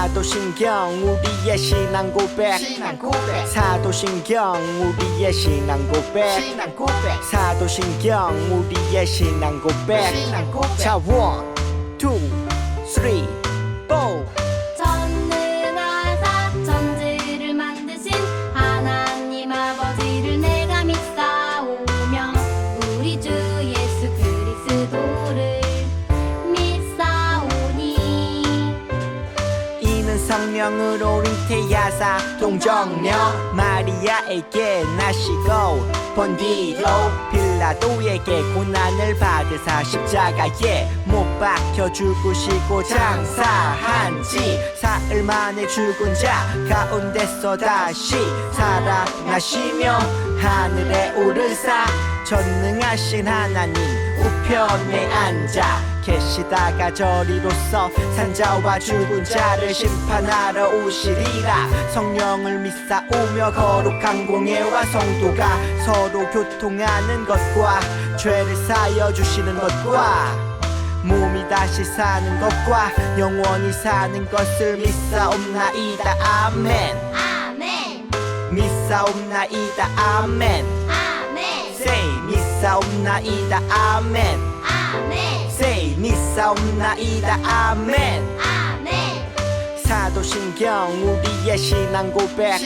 사도신경 우리의 신앙 고백 사도신경 우리의 신앙 고백 사도신경 우리의 신앙 고백 자 1, 2, 3, 4 전능하사 천지를 만드신 하나님 아버지를 내가 믿사오며 우리 주 예수 그리스도를 믿사오니 이는 성령으로 잉태하사 동정녀 마리아에게 나시고 본 뒤로 빌라도에게 고난을 받으사 십자가에 못 박혀 죽으시고 장사한 지 사흘 만에 죽은 자 가운데서 다시 살아나시며 하늘에 오르사 전능하신 하나님 우편에 앉아 계시다가 저리로서 산자와 죽은 자를 심판하러 오시리라. 성령을 믿사오며 거룩한 공예와 성도가 서로 교통하는 것과 죄를 사여 주시는 것과 몸이 다시 사는 것과 영원히 사는 것을 믿사옵나이다. 아멘. 아멘 믿사옵나이다. 아멘. 아멘 Say 믿사옵나이다. 아멘. 아멘 Say 믿사옵나이다. 아멘. 아멘 사도신경 우리의 신앙 고백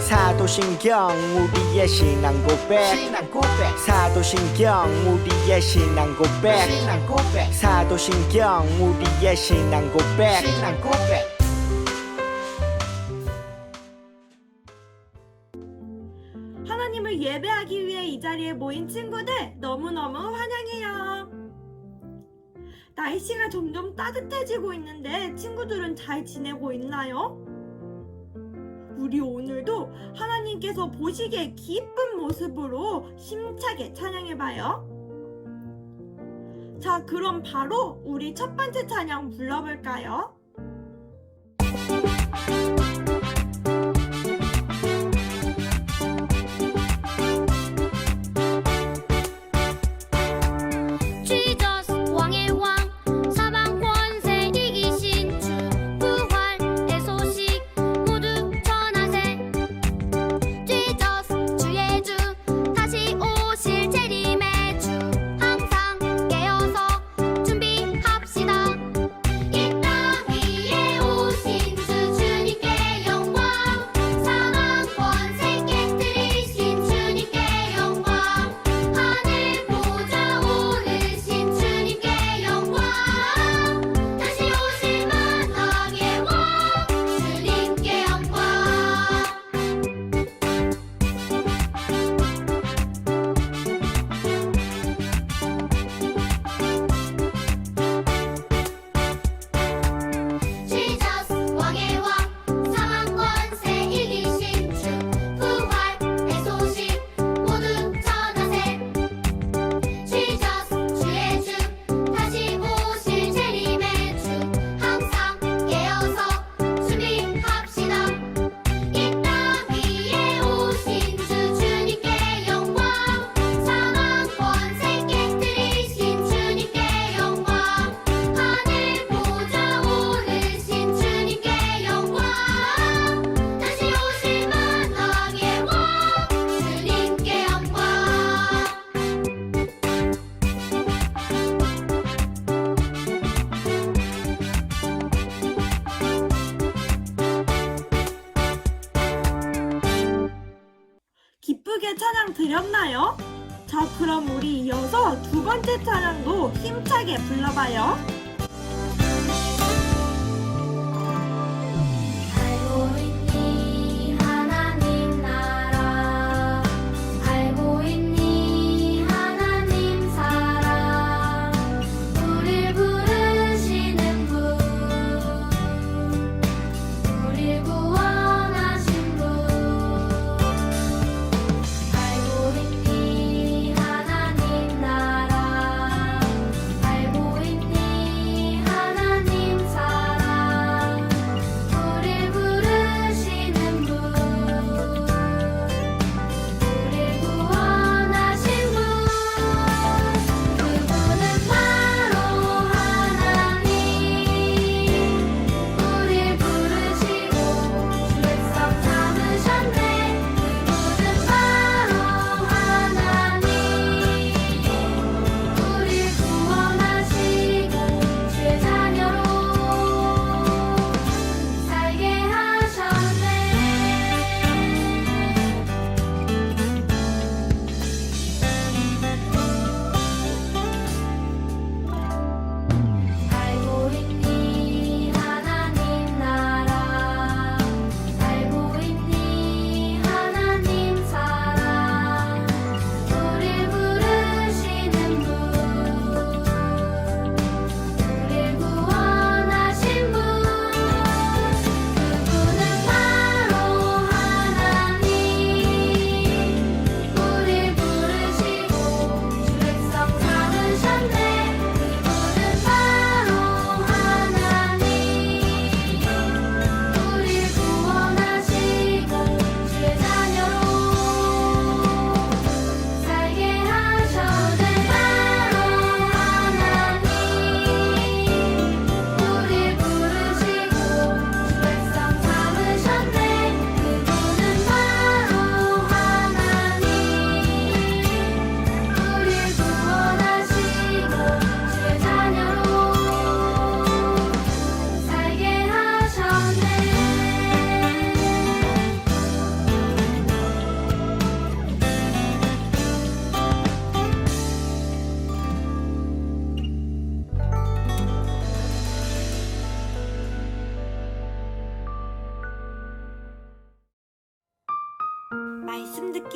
사도신경 우리의 신앙 고백 사도신경 우리의 신앙 고백 사도신경 우리의 신앙 고백 하나님을 예배하기 위해 이 자리에 모인 친구들 너무너무 환영해요. 날씨가 점점 따뜻해지고 있는데 친구들은 잘 지내고 있나요? 우리 오늘도 하나님께서 보시기에 기쁜 모습으로 힘차게 찬양해봐요. 자, 그럼 바로 우리 첫 번째 찬양 불러볼까요? Jesus 왕의 왕 사방 권세 이기신 주 부활의 소식 모두 전하세 Jesus 주의 주 다시 오실 재림의 주 항상 깨어서 준비합시다 이 땅 위에 오신 주 주님께 영광 사망 권세 깨뜨리신 주님께 영광 하늘 보좌 오르신 주님께 영광 다시 오실 만왕의 왕 주님께 영광 Jesus 왕의 왕 사망 권세 이기신 주 부활의 소식 모두 전하세 Jesus 주의 주 다시 오실 재림의 주 항상 깨어서 준비합시다 이 땅 위에 오신 주 주님께 영광 사망 권세 깨뜨리신 주님께 영광 하늘 보좌 오르신 주님께 영광 다시 오실 만왕의 왕 주님께 영광 기쁘게 찬양 드렸나요? 자, 그럼 우리 이어서 두 번째 찬양도 힘차게 불러봐요. 알고 있니 하나님 나라 알고 있니 하나님 사랑 우릴 부르시는 분 우릴 구원하신 분 알고 있니 하나님 나라 알고 있니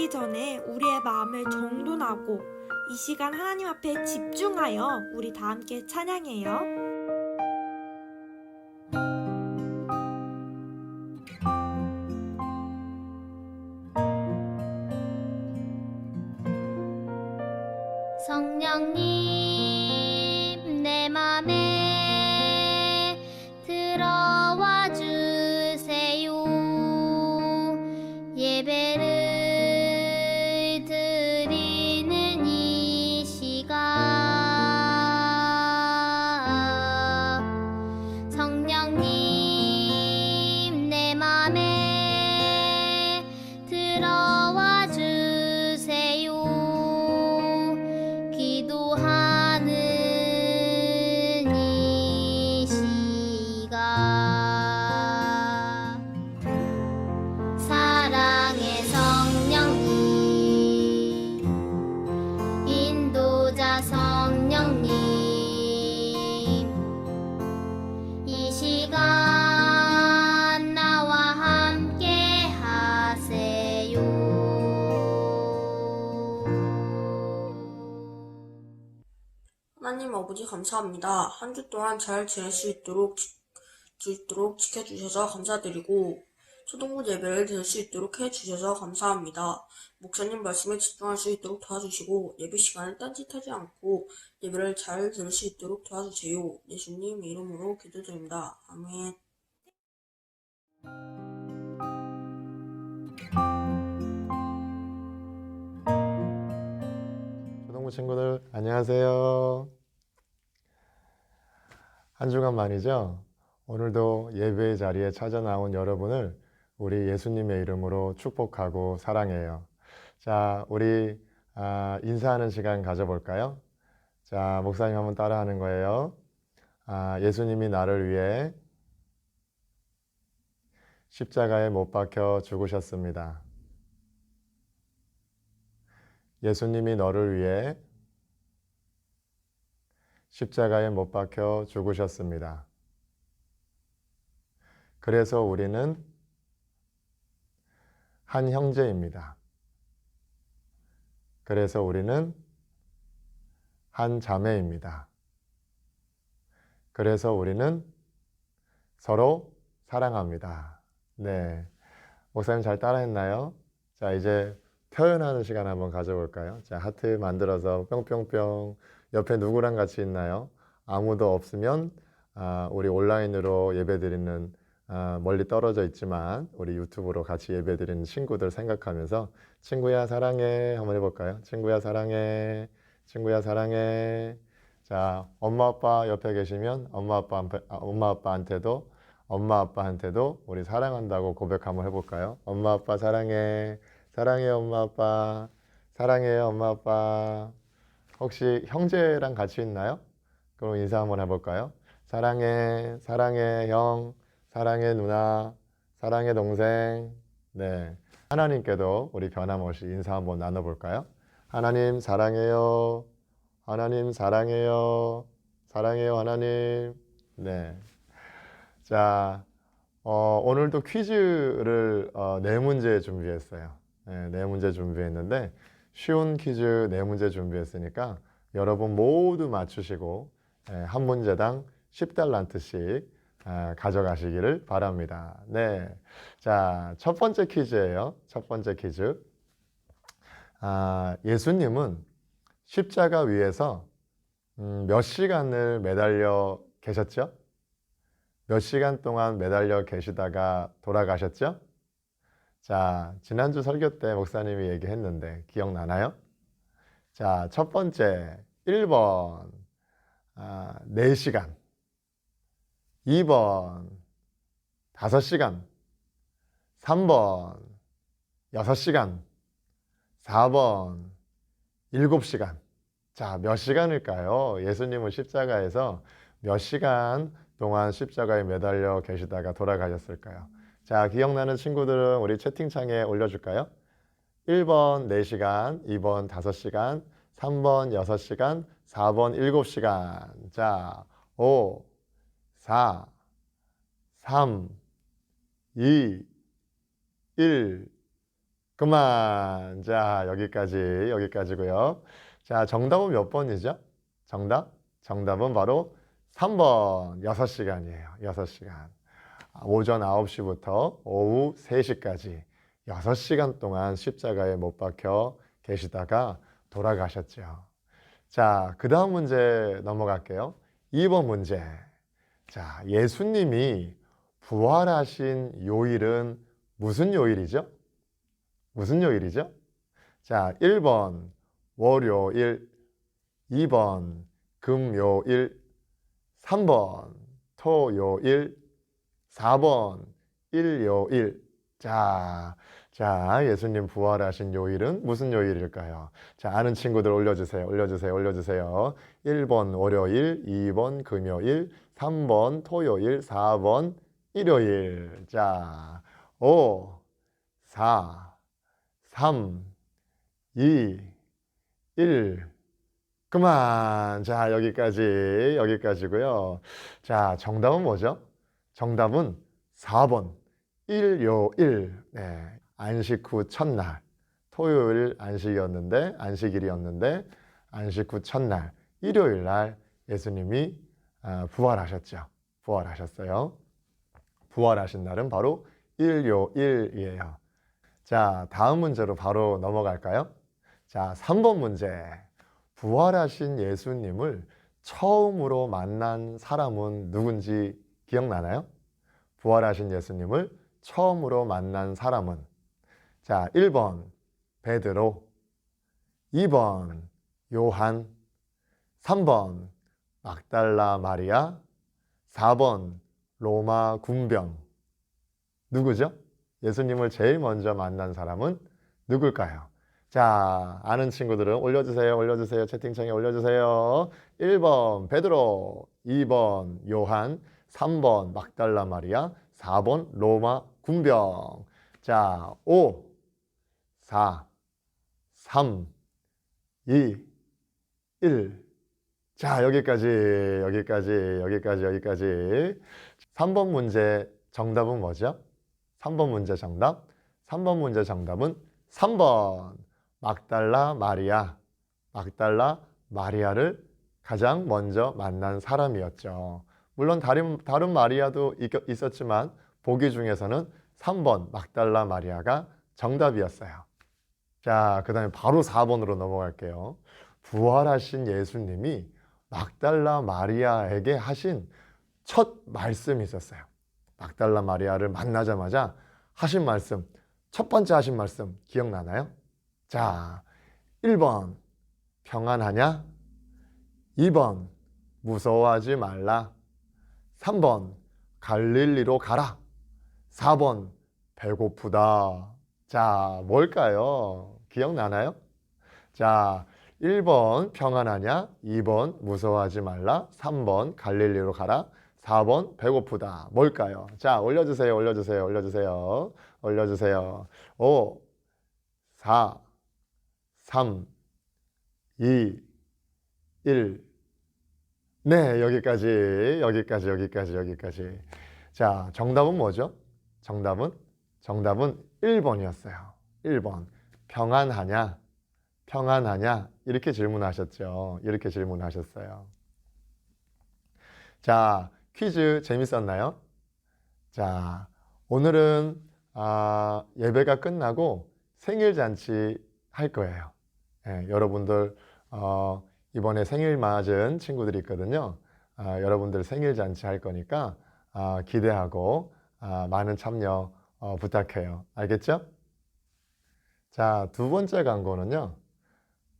가기 전에 우리의 마음을 정돈하고 이 시간 하나님 앞에 집중하여 우리 다 함께 찬양해요. 성령님 내 맘에 들어와 주세요. 예배를 드리는 이 시간 성령님 내 맘에 들어와 주세요. 기도하는 이 시간 사랑의 성령님 인도자 성령님 이 시간 나와 함께 하세요. 하나님 아버지 감사합니다. 한 주 동안 잘 지낼 수 있도록 지켜주셔서 감사드리고 초동부 예배를 드릴 수 있도록 해주셔서 감사합니다. 목사님 말씀에 집중할 수 있도록 도와주시고 예배 시간을 딴짓하지 않고 예배를 잘 들을 수 있도록 도와주세요. 예수님 이름으로 기도드립니다. 아멘. 초등부 친구들 안녕하세요. 한 주간 말이죠. 오늘도 예배의 자리에 찾아 나온 여러분을 우리 예수님의 이름으로 축복하고 사랑해요. 자, 우리 인사하는 시간 가져볼까요? 자, 목사님 한번 따라하는 거예요. 예수님이 나를 위해 십자가에 못 박혀 죽으셨습니다. 예수님이 너를 위해 십자가에 못 박혀 죽으셨습니다. 그래서 우리는 한 형제입니다. 그래서 우리는 한 자매입니다. 그래서 우리는 서로 사랑합니다. 네, 목사님 잘 따라했나요? 자, 이제 표현하는 시간 한번 가져볼까요? 자, 하트 만들어서 뿅뿅뿅. 옆에 누구랑 같이 있나요? 아무도 없으면 우리 온라인으로 예배드리는 멀리 떨어져 있지만 우리 유튜브로 같이 예배드리는 친구들 생각하면서 친구야 사랑해 한번 해볼까요? 친구야 사랑해, 친구야 사랑해. 자, 엄마 아빠 옆에 계시면 엄마 아빠한테도 우리 사랑한다고 고백 한번 해볼까요? 엄마 아빠 사랑해, 사랑해요 엄마 아빠, 사랑해요 엄마 아빠. 혹시 형제랑 같이 있나요? 그럼 인사 한번 해볼까요? 사랑해, 사랑해 형, 사랑해 누나, 사랑해 동생. 네, 하나님께도 우리 변함없이 인사 한번 나눠볼까요? 하나님 사랑해요, 하나님 사랑해요, 사랑해요 하나님. 네, 자, 오늘도 퀴즈를 네 문제 준비했어요. 네 문제 준비했는데 쉬운 퀴즈 네 문제 준비했으니까 여러분 모두 맞추시고 한 문제당 10달란트씩 가져가시기를 바랍니다. 네, 자, 첫 번째 퀴즈예요. 첫 번째 퀴즈. 예수님은 십자가 위에서 몇 시간을 매달려 계셨죠? 몇 시간 동안 매달려 계시다가 돌아가셨죠? 자, 지난주 설교 때 목사님이 얘기했는데 기억나나요? 자, 첫 번째 1번 4시간, 2번 5시간, 3번 6시간, 4번 7시간. 자, 몇 시간일까요? 예수님은 십자가에서 몇 시간 동안 십자가에 매달려 계시다가 돌아가셨을까요? 자, 기억나는 친구들은 우리 채팅창에 올려줄까요? 1번 4시간, 2번 5시간, 3번 6시간, 4번 7시간. 자, 5, 4, 3, 2, 1. 그만. 자, 여기까지고요. 자, 정답은 몇 번이죠? 정답은 바로 3번. 6시간이에요. 6시간. 오전 9시부터 오후 3시까지 6시간 동안 십자가에 못 박혀 계시다가 돌아가셨죠. 자, 그 다음 문제 넘어갈게요. 2번 문제. 자, 예수님이 부활하신 요일은 무슨 요일이죠? 무슨 요일이죠? 자, 1번 월요일, 2번 금요일, 3번 토요일, 4번 일요일. 자, 예수님 부활하신 요일은 무슨 요일일까요? 자, 아는 친구들 올려주세요. 1번 월요일, 2번 금요일, 3번 토요일, 4번 일요일. 자, 5, 4, 3, 2, 1. 그만. 자, 여기까지고요. 자, 정답은 뭐죠? 정답은 4번 일요일. 네, 안식 후 첫날. 토요일 안식일이었는데 안식 후 첫날 일요일 날 예수님이 부활하셨어요. 부활하신 날은 바로 일요일이에요. 자, 다음 문제로 바로 넘어갈까요? 자, 3번 문제. 부활하신 예수님을 처음으로 만난 사람은 누군지 기억나나요? 부활하신 예수님을 처음으로 만난 사람은, 자, 1번 베드로, 2번 요한, 3번 막달라 마리아, 4번 로마 군병. 누구죠? 예수님을 제일 먼저 만난 사람은 누굴까요? 자, 아는 친구들은 올려주세요. 채팅창에 올려주세요. 1번 베드로, 2번 요한, 3번 막달라 마리아, 4번 로마 군병. 자, 5, 4, 3, 2, 1. 자, 여기까지. 3번 문제 정답은 뭐죠? 3번 문제 정답. 3번 문제 정답은 3번 막달라 마리아를 가장 먼저 만난 사람이었죠. 물론 다른 마리아도 있었지만 보기 중에서는 3번 막달라 마리아가 정답이었어요. 자, 그 다음에 바로 4번으로 넘어갈게요. 부활하신 예수님이 막달라 마리아에게 하신 첫 말씀이 있었어요. 막달라 마리아를 만나자마자 하신 말씀, 첫 번째 하신 말씀 기억나나요? 자, 1번 평안하냐? 2번 무서워하지 말라. 3번 갈릴리로 가라. 4번 배고프다. 자, 뭘까요? 기억나나요? 자, 1번 평안하냐? 2번 무서워하지 말라. 3번 갈릴리로 가라. 4번 배고프다. 뭘까요? 자, 올려주세요. 5, 4, 3, 2, 1. 네, 여기까지. 자, 정답은 뭐죠? 정답은 1번이었어요. 1번. 평안하냐? 이렇게 질문하셨죠. 자, 퀴즈 재밌었나요? 자, 오늘은 예배가 끝나고 생일 잔치 할 거예요. 여러분들 이번에 생일 맞은 친구들이 있거든요. 여러분들 생일 잔치 할 거니까 기대하고 많은 참여 부탁해요. 알겠죠? 자, 두 번째 광고는요.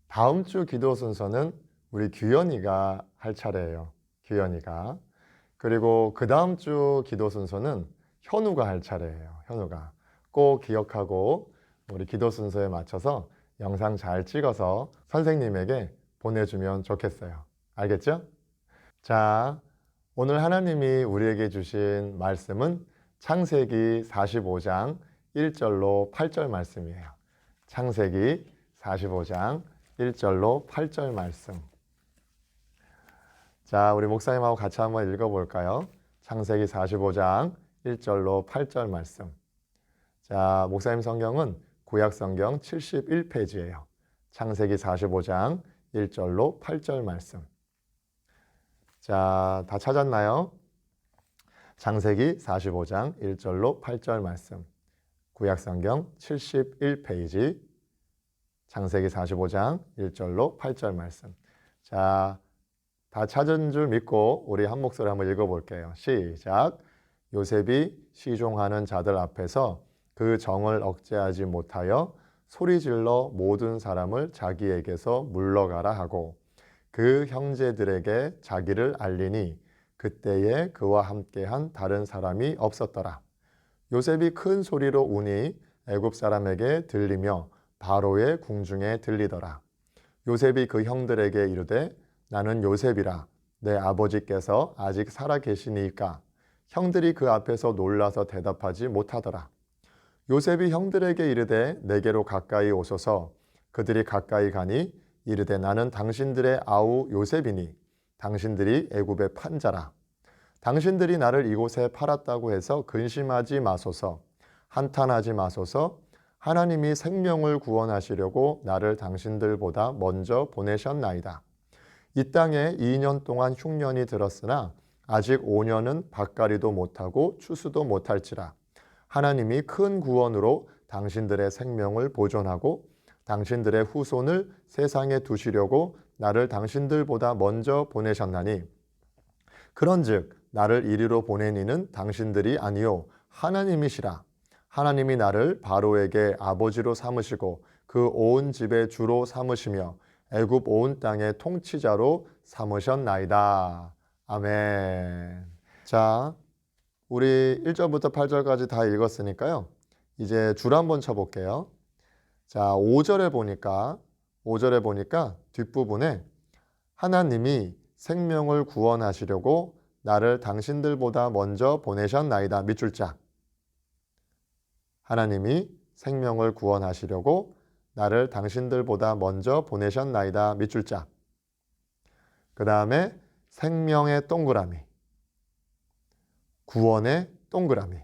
다음 주 기도 순서는 우리 규현이가 할 차례예요. 규현이가. 그리고 그 다음 주 기도 순서는 현우가 할 차례예요. 현우가. 꼭 기억하고 우리 기도 순서에 맞춰서 영상 잘 찍어서 선생님에게 보내주면 좋겠어요. 알겠죠? 자, 오늘 하나님이 우리에게 주신 말씀은 창세기 45장 1절로 8절 말씀이에요. 창세기 45장 1절로 8절 말씀. 자, 우리 목사님하고 같이 한번 읽어볼까요? 창세기 45장 1절로 8절 말씀. 자, 목사님 성경은 구약성경 71페이지예요. 창세기 45장 1절로 8절 말씀. 자, 다 찾았나요? 창세기 45장 1절로 8절 말씀. 구약성경 71페이지. 창세기 45장 1절로 8절 말씀. 자, 다 찾은 줄 믿고 우리 한 목소리 한번 읽어볼게요. 시작. 요셉이 시종하는 자들 앞에서 그 정을 억제하지 못하여 소리질러 모든 사람을 자기에게서 물러가라 하고 그 형제들에게 자기를 알리니 그때에 그와 함께한 다른 사람이 없었더라. 요셉이 큰 소리로 우니 애굽 사람에게 들리며 바로의 궁중에 들리더라. 요셉이 그 형들에게 이르되 나는 요셉이라. 내 아버지께서 아직 살아 계시니까. 형들이 그 앞에서 놀라서 대답하지 못하더라. 요셉이 형들에게 이르되 내게로 가까이 오소서. 그들이 가까이 가니 이르되 나는 당신들의 아우 요셉이니 당신들이 애굽의 판자라. 당신들이 나를 이곳에 팔았다고 해서 근심하지 마소서. 한탄하지 마소서. 하나님이 생명을 구원하시려고 나를 당신들보다 먼저 보내셨나이다. 이 땅에 2년 동안 흉년이 들었으나 아직 5년은 밭갈이도 못하고 추수도 못할지라. 하나님이 큰 구원으로 당신들의 생명을 보존하고 당신들의 후손을 세상에 두시려고 나를 당신들보다 먼저 보내셨나니 그런즉 나를 이리로 보낸 이는 당신들이 아니요 하나님이시라. 하나님이 나를 바로에게 아버지로 삼으시고 그 온 집의 주로 삼으시며 애굽 온 땅의 통치자로 삼으셨나이다. 아멘. 자, 우리 1절부터 8절까지 다 읽었으니까요. 이제 줄 한번 쳐볼게요. 자, 5절에 보니까 뒷부분에 하나님이 생명을 구원하시려고 나를 당신들보다 먼저 보내셨나이다. 밑줄짝. 하나님이 생명을 구원하시려고 나를 당신들보다 먼저 보내셨나이다. 밑줄짝. 그 다음에 생명의 동그라미, 구원의 동그라미.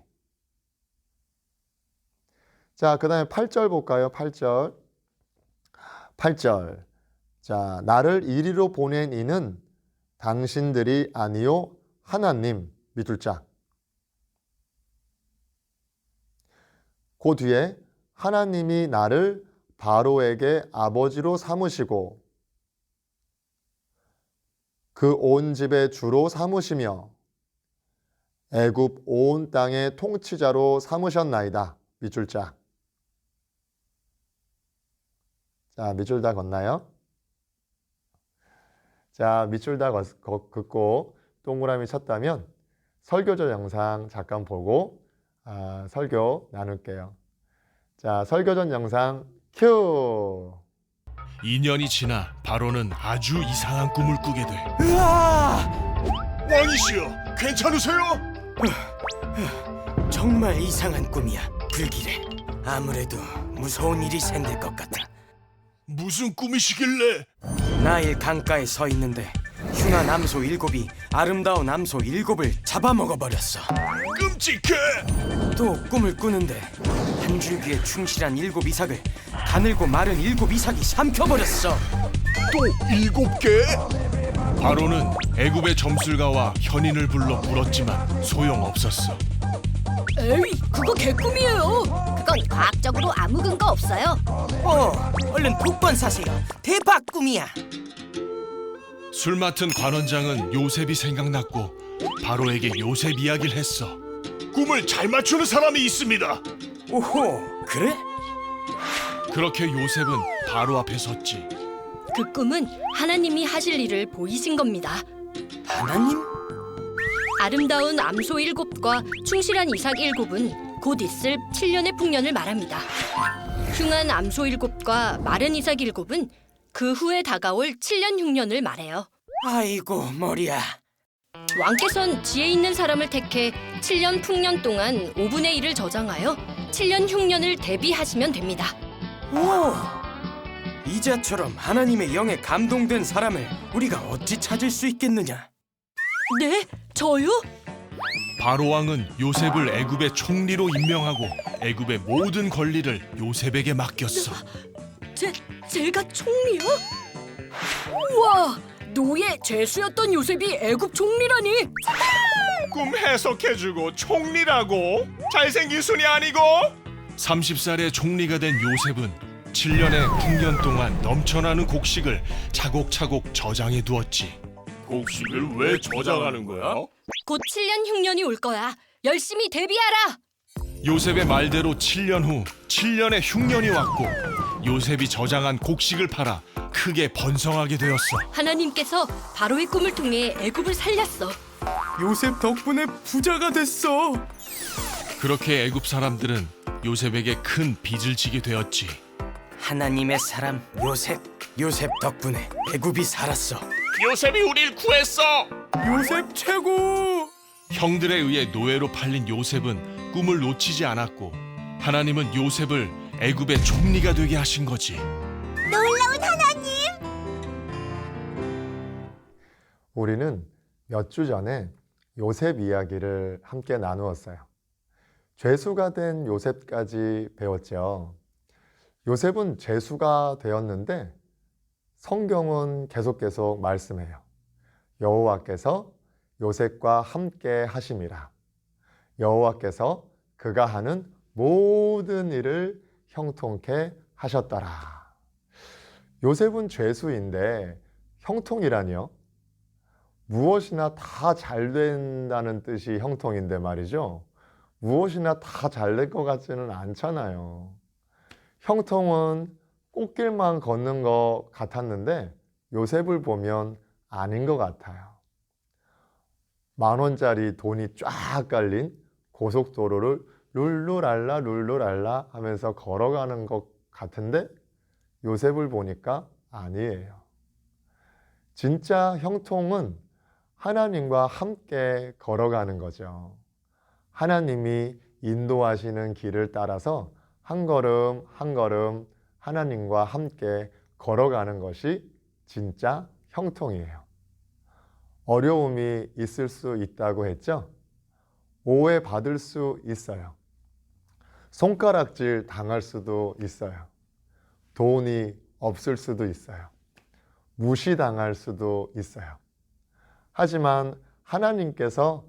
자, 그 다음에 8절 볼까요? 8절. 자, 나를 이리로 보낸 이는 당신들이 아니요 하나님. 밑줄짝. 그 뒤에 하나님이 나를 바로에게 아버지로 삼으시고 그 온 집의 주로 삼으시며 애굽 온 땅의 통치자로 삼으셨나이다. 밑줄짝. 자, 밑줄 다 걷나요? 자, 밑줄 다 긋고 동그라미 쳤다면 설교조 영상 잠깐 보고 설교 나눌게요. 자, 설교전 영상 큐! 2년이 지나 바로는 아주 이상한 꿈을 꾸게 돼. 왕이시여, 괜찮으세요? 정말 이상한 꿈이야. 불길해. 아무래도 무서운 일이 생길 것 같아. 무슨 꿈이시길래? 나일 강가에 서 있는데 흉한 암소 7이 아름다운 암소 7을 잡아먹어버렸어. 끔찍해! 또 꿈을 꾸는데 한 줄기에 충실한 7 이삭을 가늘고 마른 7 이삭이 삼켜버렸어. 또 7개? 바로는 애굽의 점술가와 현인을 불러 물었지만 소용없었어. 에이, 그거 개꿈이에요. 그건 과학적으로 아무 근거 없어요. 얼른 복권 사세요. 대박 꿈이야. 술 맡은 관원장은 요셉이 생각났고 바로에게 요셉 이야기를 했어. 꿈을 잘 맞추는 사람이 있습니다. 오호, 그래? 그렇게 요셉은 바로 앞에 섰지. 그 꿈은 하나님이 하실 일을 보이신 겁니다. 하나님? 아름다운 암소 7과 충실한 이삭 7은 곧 있을 7년의 풍년을 말합니다. 흉한 암소 7과 마른 이삭 7은 그 후에 다가올 7년 흉년을 말해요. 아이고 머리야. 왕께선 지혜 있는 사람을 택해 7년 풍년 동안 5분의 1을 저장하여 7년 흉년을 대비하시면 됩니다. 오! 이자처럼 하나님의 영에 감동된 사람을 우리가 어찌 찾을 수 있겠느냐? 네? 저요? 바로 왕은 요셉을 애굽의 총리로 임명하고 애굽의 모든 권리를 요셉에게 맡겼어. 제가 총리요? 우와, 노예 죄수였던 요셉이 애굽 총리라니. 꿈 해석해주고 총리라고? 잘생긴 순이 아니고? 30살에 총리가 된 요셉은 7년의 풍년 동안 넘쳐나는 곡식을 차곡차곡 저장해 두었지. 곡식을 왜 저장하는 거야? 곧 7년 흉년이 올 거야. 열심히 대비하라. 요셉의 말대로 7년 후 7년의 흉년이 왔고 요셉이 저장한 곡식을 팔아 크게 번성하게 되었어. 하나님께서 바로의 꿈을 통해 애굽을 살렸어. 요셉 덕분에 부자가 됐어. 그렇게 애굽 사람들은 요셉에게 큰 빚을 지게 되었지. 하나님의 사람 요셉 덕분에 애굽이 살았어. 요셉이 우릴 구했어. 요셉 최고. 형들에 의해 노예로 팔린 요셉은 꿈을 놓치지 않았고 하나님은 요셉을 애굽의 총리가 되게 하신 거지. 놀라운 하나님! 우리는 몇 주 전에 요셉 이야기를 함께 나누었어요. 죄수가 된 요셉까지 배웠죠. 요셉은 죄수가 되었는데 성경은 계속 말씀해요. 여호와께서 요셉과 함께 하심이라. 여호와께서 그가 하는 모든 일을 형통케 하셨더라. 요셉은 죄수인데 형통이라니요? 무엇이나 다 잘 된다는 뜻이 형통인데 말이죠. 무엇이나 다 잘 될 것 같지는 않잖아요. 형통은 꽃길만 걷는 것 같았는데 요셉을 보면 아닌 것 같아요. 10,000원짜리 돈이 쫙 깔린 고속도로를 룰루랄라 하면서 걸어가는 것 같은데 요셉을 보니까 아니에요. 진짜 형통은 하나님과 함께 걸어가는 거죠. 하나님이 인도하시는 길을 따라서 한 걸음 한 걸음 하나님과 함께 걸어가는 것이 진짜 형통이에요. 어려움이 있을 수 있다고 했죠? 오해받을 수 있어요. 손가락질 당할 수도 있어요. 돈이 없을 수도 있어요. 무시당할 수도 있어요. 하지만 하나님께서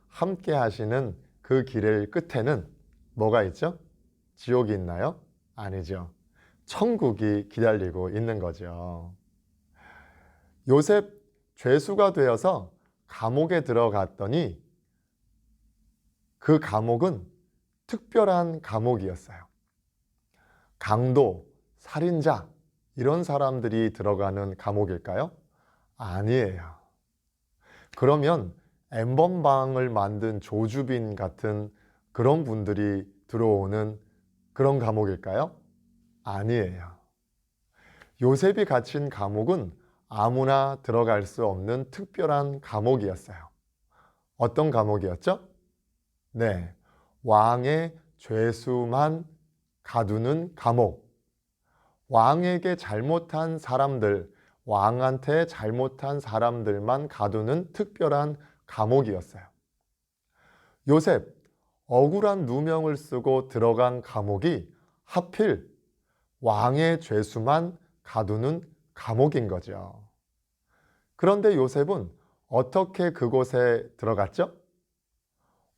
함께 하시는 그 길의 끝에는 뭐가 있죠? 지옥이 있나요? 아니죠. 천국이 기다리고 있는 거죠. 요셉 죄수가 되어서 감옥에 들어갔더니 그 감옥은 특별한 감옥이었어요. 강도, 살인자 이런 사람들이 들어가는 감옥일까요? 아니에요. 그러면 엠번방을 만든 조주빈 같은 그런 분들이 들어오는 그런 감옥일까요? 아니에요. 요셉이 갇힌 감옥은 아무나 들어갈 수 없는 특별한 감옥이었어요. 어떤 감옥이었죠? 네, 왕의 죄수만 가두는 감옥. 왕에게 잘못한 사람들, 왕한테 잘못한 사람들만 가두는 특별한 감옥이었어요. 요셉, 억울한 누명을 쓰고 들어간 감옥이 하필 왕의 죄수만 가두는 감옥인 거죠. 그런데 요셉은 어떻게 그곳에 들어갔죠?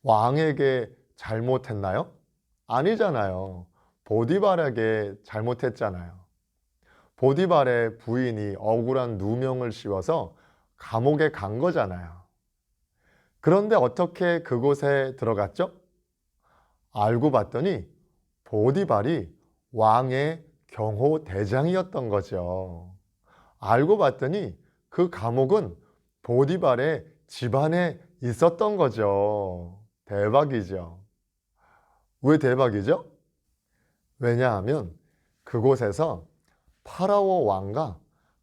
왕에게 잘못했나요? 아니잖아요. 보디발에게 잘못했잖아요. 보디발의 부인이 억울한 누명을 씌워서 감옥에 간 거잖아요. 그런데 어떻게 그곳에 들어갔죠? 알고 봤더니 보디발이 왕의 경호대장이었던 거죠. 알고 봤더니 그 감옥은 보디발의 집안에 있었던 거죠. 대박이죠. 왜 대박이죠? 왜냐하면 그곳에서 파라오 왕과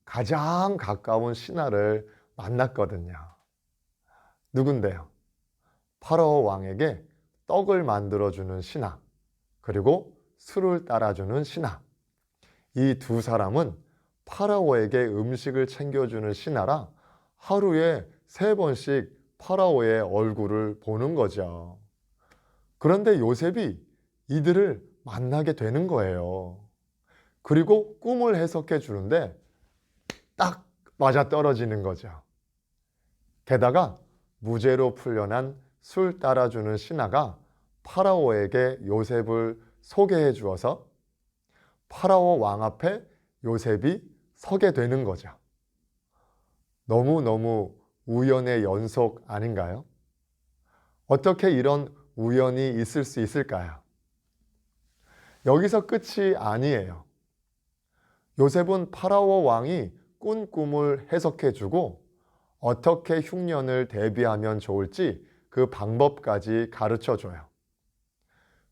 가장 가까운 신하를 만났거든요. 누군데요? 파라오 왕에게 떡을 만들어주는 신하, 그리고 술을 따라주는 신하. 이 두 사람은 파라오에게 음식을 챙겨주는 신하라 하루에 3번씩 파라오의 얼굴을 보는 거죠. 그런데 요셉이 이들을 만나게 되는 거예요. 그리고 꿈을 해석해 주는데 딱 맞아 떨어지는 거죠. 게다가 무죄로 풀려난 술 따라주는 신하가 파라오에게 요셉을 소개해 주어서 파라오 왕 앞에 요셉이 서게 되는 거죠. 너무너무 우연의 연속 아닌가요? 어떻게 이런 우연이 있을 수 있을까요? 여기서 끝이 아니에요. 요셉은 파라오 왕이 꾼 꿈을 해석해 주고 어떻게 흉년을 대비하면 좋을지 그 방법까지 가르쳐 줘요.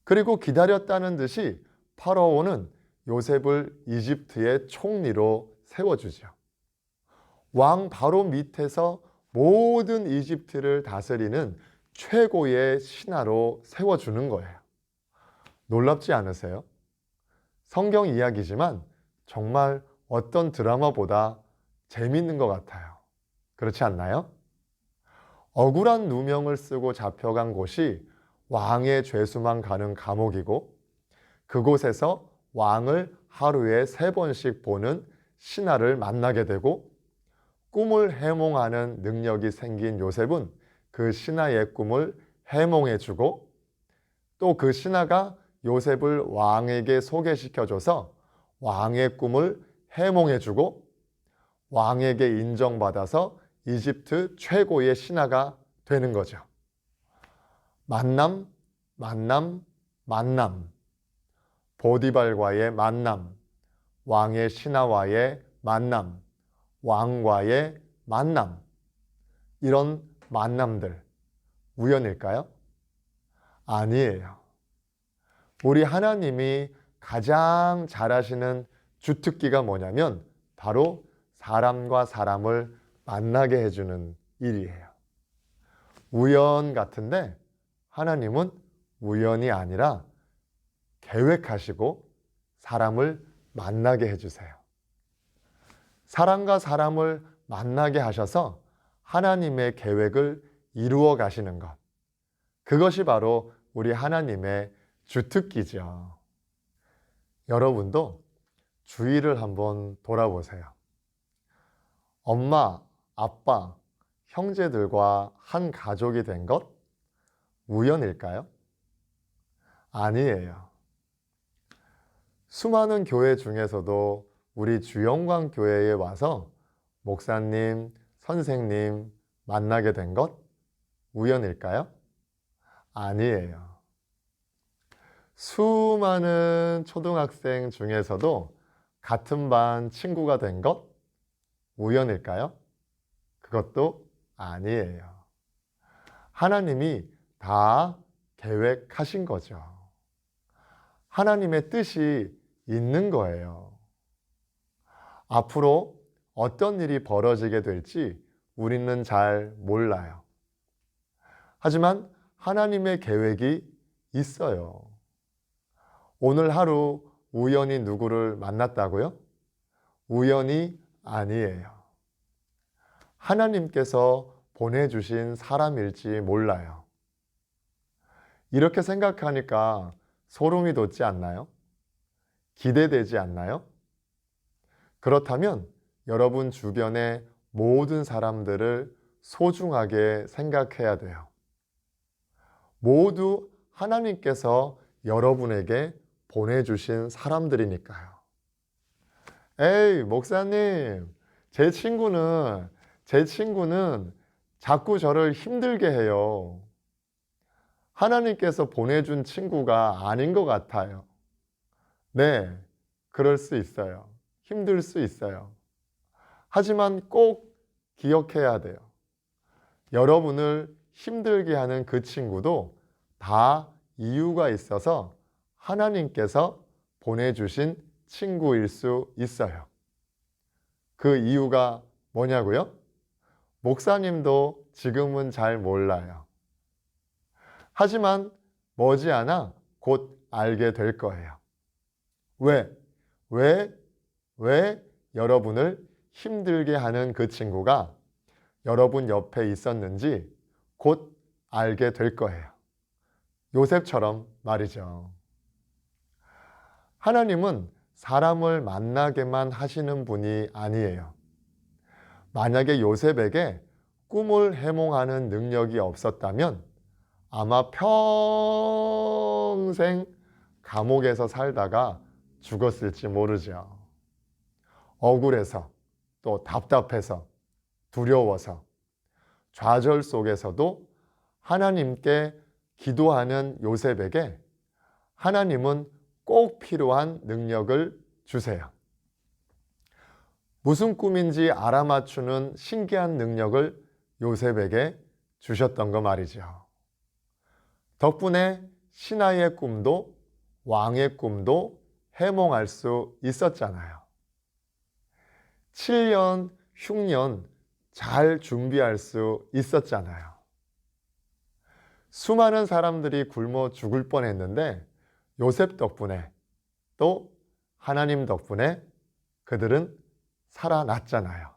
그리고 기다렸다는 듯이 파라오는 요셉을 이집트의 총리로 세워주죠. 왕 바로 밑에서 모든 이집트를 다스리는 최고의 신하로 세워주는 거예요. 놀랍지 않으세요? 성경 이야기지만 정말 어떤 드라마보다 재밌는 것 같아요. 그렇지 않나요? 억울한 누명을 쓰고 잡혀간 곳이 왕의 죄수만 가는 감옥이고 그곳에서 왕을 하루에 3번씩 보는 신하를 만나게 되고 꿈을 해몽하는 능력이 생긴 요셉은 그 신하의 꿈을 해몽해주고 또 그 신하가 요셉을 왕에게 소개시켜줘서 왕의 꿈을 해몽해주고 왕에게 인정받아서 이집트 최고의 신하가 되는 거죠. 만남, 만남, 만남. 보디발과의 만남, 왕의 신하와의 만남, 왕과의 만남. 이런 만남들 우연일까요? 아니에요. 우리 하나님이 가장 잘하시는 주특기가 뭐냐면 바로 사람과 사람을 만나게 해주는 일이에요. 우연 같은데 하나님은 우연이 아니라 계획하시고 사람을 만나게 해주세요. 사람과 사람을 만나게 하셔서 하나님의 계획을 이루어 가시는 것. 그것이 바로 우리 하나님의 주특기죠. 여러분도 주위를 한번 돌아보세요. 엄마, 아빠, 형제들과 한 가족이 된 것 우연일까요? 아니에요. 수많은 교회 중에서도 우리 주영광 교회에 와서 목사님, 선생님 만나게 된 것 우연일까요? 아니에요. 수많은 초등학생 중에서도 같은 반 친구가 된 것 우연일까요? 그것도 아니에요. 하나님이 다 계획하신 거죠. 하나님의 뜻이 있는 거예요. 앞으로 어떤 일이 벌어지게 될지 우리는 잘 몰라요. 하지만 하나님의 계획이 있어요. 오늘 하루 우연히 누구를 만났다고요? 우연이 아니에요. 하나님께서 보내주신 사람일지 몰라요. 이렇게 생각하니까 소름이 돋지 않나요? 기대되지 않나요? 그렇다면 여러분 주변의 모든 사람들을 소중하게 생각해야 돼요. 모두 하나님께서 여러분에게 보내주신 사람들이니까요. 에이, 목사님, 제 친구는 자꾸 저를 힘들게 해요. 하나님께서 보내준 친구가 아닌 것 같아요. 네, 그럴 수 있어요. 힘들 수 있어요. 하지만 꼭 기억해야 돼요. 여러분을 힘들게 하는 그 친구도 다 이유가 있어서 하나님께서 보내주신 친구일 수 있어요. 그 이유가 뭐냐고요? 목사님도 지금은 잘 몰라요. 하지만 머지않아 곧 알게 될 거예요. 왜 여러분을 힘들게 하는 그 친구가 여러분 옆에 있었는지 곧 알게 될 거예요. 요셉처럼 말이죠. 하나님은 사람을 만나게만 하시는 분이 아니에요. 만약에 요셉에게 꿈을 해몽하는 능력이 없었다면 아마 평생 감옥에서 살다가 죽었을지 모르죠. 억울해서, 또 답답해서, 두려워서, 좌절 속에서도 하나님께 기도하는 요셉에게 하나님은 꼭 필요한 능력을 주세요. 무슨 꿈인지 알아맞추는 신기한 능력을 요셉에게 주셨던 거 말이죠. 덕분에 신하의 꿈도 왕의 꿈도 해몽할 수 있었잖아요. 7년 흉년 잘 준비할 수 있었잖아요. 수많은 사람들이 굶어 죽을 뻔했는데 요셉 덕분에 또 하나님 덕분에 그들은 살아났잖아요.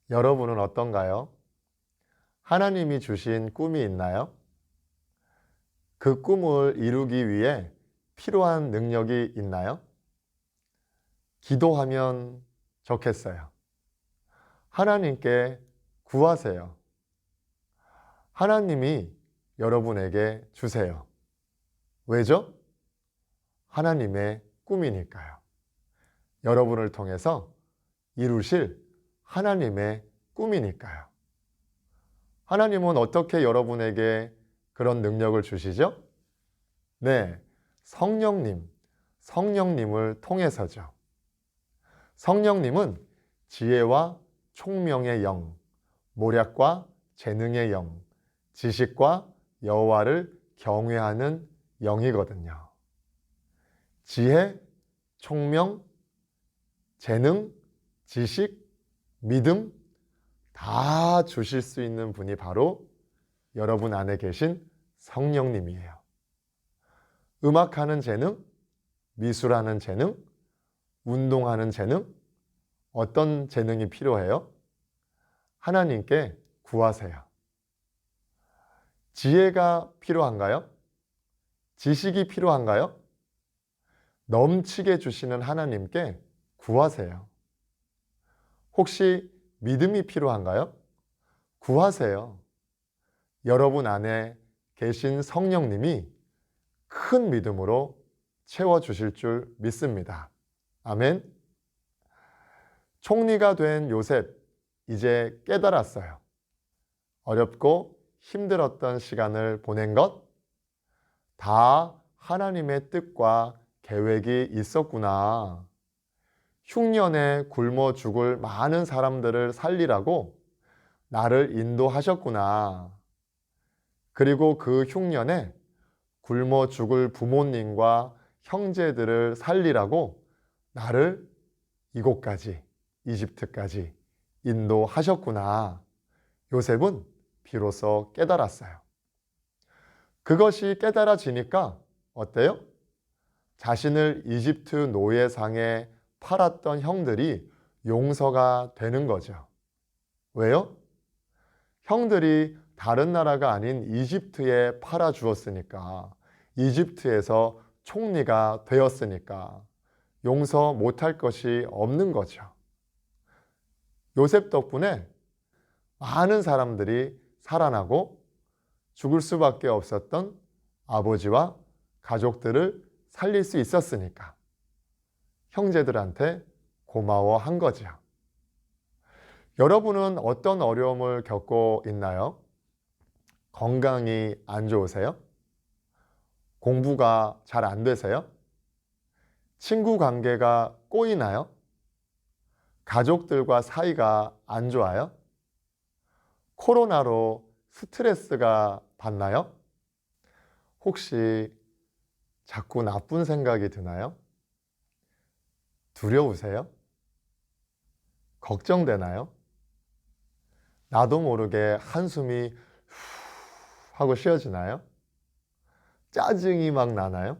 여러분은 어떤가요? 하나님이 주신 꿈이 있나요? 그 꿈을 이루기 위해 필요한 능력이 있나요? 기도하면 좋겠어요. 하나님께 구하세요. 하나님이 여러분에게 주세요. 왜죠? 하나님의 꿈이니까요. 여러분을 통해서 이루실 하나님의 꿈이니까요. 하나님은 어떻게 여러분에게 그런 능력을 주시죠? 네, 성령님을 통해서죠. 성령님은 지혜와 총명의 영, 모략과 재능의 영, 지식과 여호와를 경외하는 영이거든요. 지혜, 총명, 재능, 지식, 믿음 다 주실 수 있는 분이 바로 여러분 안에 계신 성령님이에요. 음악하는 재능, 미술하는 재능, 운동하는 재능, 어떤 재능이 필요해요? 하나님께 구하세요. 지혜가 필요한가요? 지식이 필요한가요? 넘치게 주시는 하나님께 구하세요. 혹시 믿음이 필요한가요? 구하세요. 여러분 안에 계신 성령님이 큰 믿음으로 채워주실 줄 믿습니다. 아멘. 총리가 된 요셉, 이제 깨달았어요. 어렵고 힘들었던 시간을 보낸 것, 다 하나님의 뜻과 계획이 있었구나. 흉년에 굶어 죽을 많은 사람들을 살리라고 나를 인도하셨구나. 그리고 그 흉년에 굶어 죽을 부모님과 형제들을 살리라고 나를 이곳까지, 이집트까지 인도하셨구나. 요셉은 비로소 깨달았어요. 그것이 깨달아지니까 어때요? 자신을 이집트 노예상에 팔았던 형들이 용서가 되는 거죠. 왜요? 형들이 다른 나라가 아닌 이집트에 팔아주었으니까, 이집트에서 총리가 되었으니까 용서 못할 것이 없는 거죠. 요셉 덕분에 많은 사람들이 살아나고 죽을 수밖에 없었던 아버지와 가족들을 살릴 수 있었으니까 형제들한테 고마워한 거죠. 여러분은 어떤 어려움을 겪고 있나요? 건강이 안 좋으세요? 공부가 잘 안 되세요? 친구 관계가 꼬이나요? 가족들과 사이가 안 좋아요? 코로나로 스트레스가 받나요? 혹시 자꾸 나쁜 생각이 드나요? 두려우세요? 걱정되나요? 나도 모르게 한숨이 후 하고 쉬어지나요? 짜증이 막 나나요?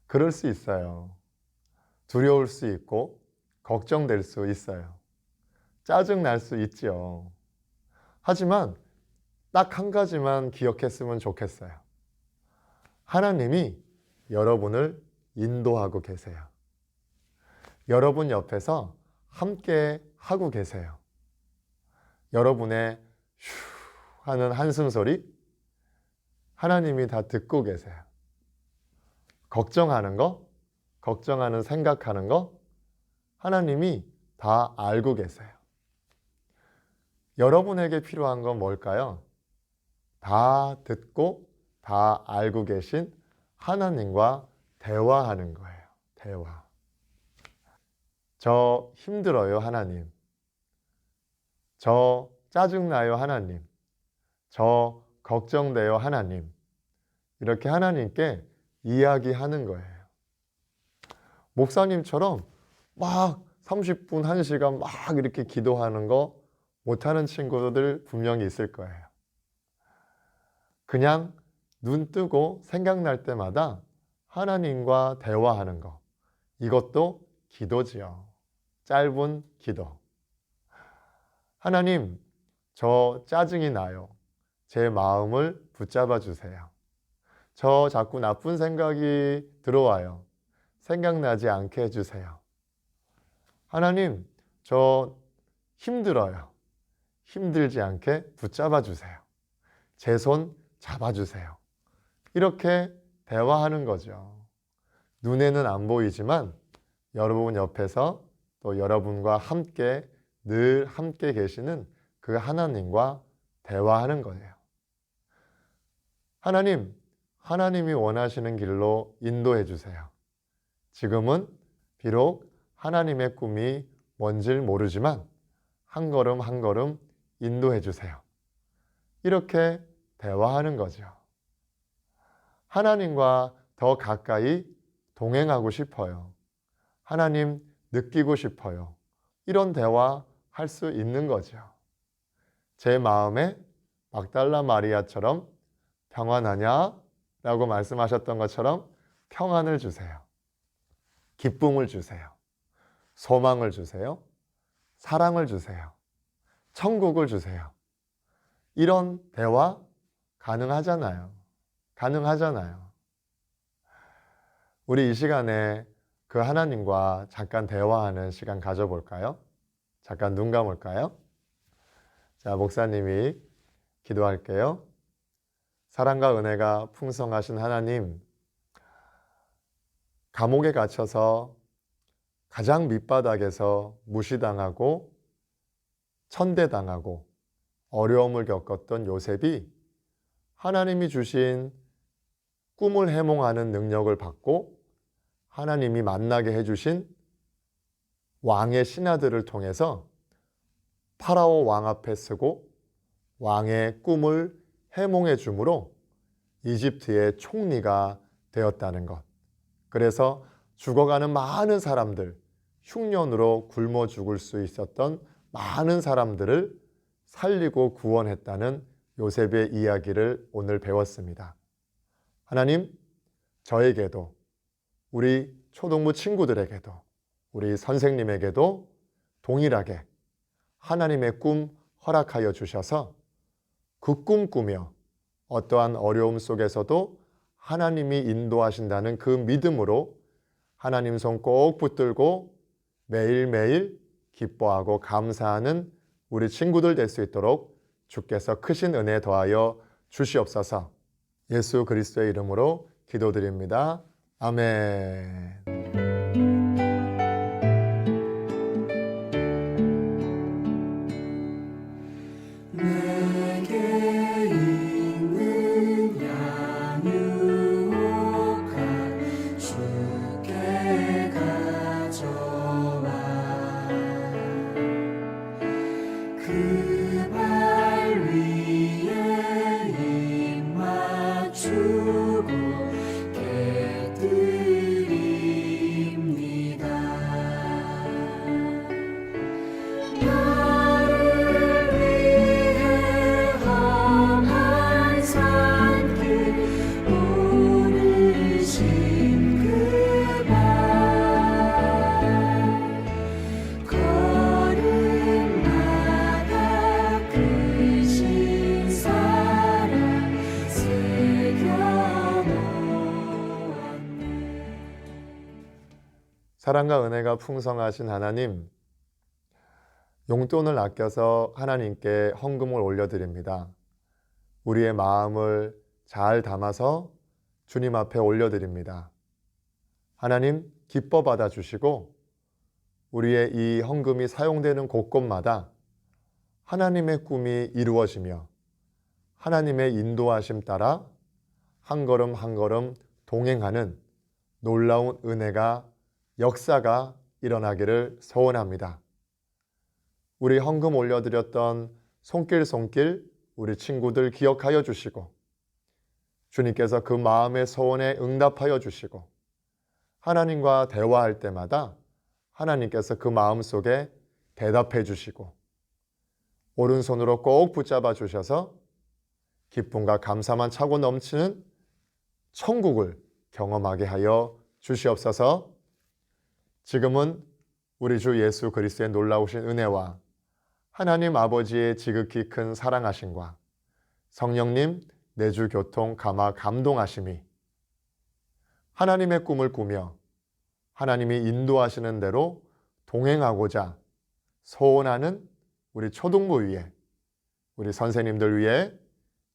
그럴 수 있어요. 두려울 수 있고 걱정될 수 있어요. 짜증 날 수 있죠. 하지만 딱 한 가지만 기억했으면 좋겠어요. 하나님이 여러분을 인도하고 계세요. 여러분 옆에서 함께 하고 계세요. 여러분의 휴 하는 한숨 소리 하나님이 다 듣고 계세요. 걱정하는 거, 걱정하는 생각하는 거 하나님이 다 알고 계세요. 여러분에게 필요한 건 뭘까요? 다 듣고 다 알고 계신 하나님과 대화하는 거예요. 대화. 저 힘들어요, 하나님. 저 짜증나요, 하나님. 저 걱정돼요, 하나님. 이렇게 하나님께 이야기하는 거예요. 목사님처럼 막 30분, 1시간 막 이렇게 기도하는 거 못하는 친구들 분명히 있을 거예요. 그냥 눈 뜨고 생각날 때마다 하나님과 대화하는 거. 이것도 기도지요. 짧은 기도. 하나님, 저 짜증이 나요. 제 마음을 붙잡아 주세요. 저 자꾸 나쁜 생각이 들어와요. 생각나지 않게 해주세요. 하나님, 저 힘들어요. 힘들지 않게 붙잡아 주세요. 제 손 잡아주세요. 이렇게 대화하는 거죠. 눈에는 안 보이지만 여러분 옆에서 또 여러분과 함께 늘 함께 계시는 그 하나님과 대화하는 거예요. 하나님, 하나님이 원하시는 길로 인도해 주세요. 지금은 비록 하나님의 꿈이 뭔지를 모르지만 한 걸음 한 걸음 인도해 주세요. 이렇게 대화하는 거죠. 하나님과 더 가까이 동행하고 싶어요. 하나님 느끼고 싶어요. 이런 대화 할 수 있는 거죠. 제 마음에 막달라 마리아처럼 평안하냐? 라고 말씀하셨던 것처럼 평안을 주세요. 기쁨을 주세요. 소망을 주세요. 사랑을 주세요. 천국을 주세요. 이런 대화 가능하잖아요. 가능하잖아요. 우리 이 시간에 그 하나님과 잠깐 대화하는 시간 가져볼까요? 잠깐 눈 감을까요? 자, 목사님이 기도할게요. 사랑과 은혜가 풍성하신 하나님, 감옥에 갇혀서 가장 밑바닥에서 무시당하고 천대당하고 어려움을 겪었던 요셉이 하나님이 주신 꿈을 해몽하는 능력을 받고 하나님이 만나게 해주신 왕의 신하들을 통해서 파라오 왕 앞에 서고 왕의 꿈을 해몽해 주므로 이집트의 총리가 되었다는 것. 그래서 죽어가는 많은 사람들, 흉년으로 굶어 죽을 수 있었던 많은 사람들을 살리고 구원했다는 요셉의 이야기를 오늘 배웠습니다. 하나님, 저에게도 우리 초등부 친구들에게도 우리 선생님에게도 동일하게 하나님의 꿈 허락하여 주셔서 그 꿈 꾸며 어떠한 어려움 속에서도 하나님이 인도하신다는 그 믿음으로 하나님 손 꼭 붙들고 매일매일 기뻐하고 감사하는 우리 친구들 될 수 있도록 주께서 크신 은혜 더하여 주시옵소서. 예수 그리스도의 이름으로 기도드립니다. 아멘. 주고 개들이 사랑과 은혜가 풍성하신 하나님, 용돈을 아껴서 하나님께 헌금을 올려드립니다. 우리의 마음을 잘 담아서 주님 앞에 올려드립니다. 하나님, 기뻐 받아주시고 우리의 이 헌금이 사용되는 곳곳마다 하나님의 꿈이 이루어지며 하나님의 인도하심 따라 한 걸음 한 걸음 동행하는 놀라운 은혜가, 역사가 일어나기를 소원합니다. 우리 헌금 올려드렸던 손길 우리 친구들 기억하여 주시고 주님께서 그 마음의 소원에 응답하여 주시고 하나님과 대화할 때마다 하나님께서 그 마음속에 대답해 주시고 오른손으로 꼭 붙잡아 주셔서 기쁨과 감사만 차고 넘치는 천국을 경험하게 하여 주시옵소서. 지금은 우리 주 예수 그리스도의 놀라우신 은혜와 하나님 아버지의 지극히 큰 사랑하심과 성령님 내주 교통 감화 감동하심이 하나님의 꿈을 꾸며 하나님이 인도하시는 대로 동행하고자 소원하는 우리 초등부 위에, 우리 선생님들 위에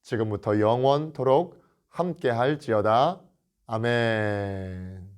지금부터 영원토록 함께 할지어다. 아멘.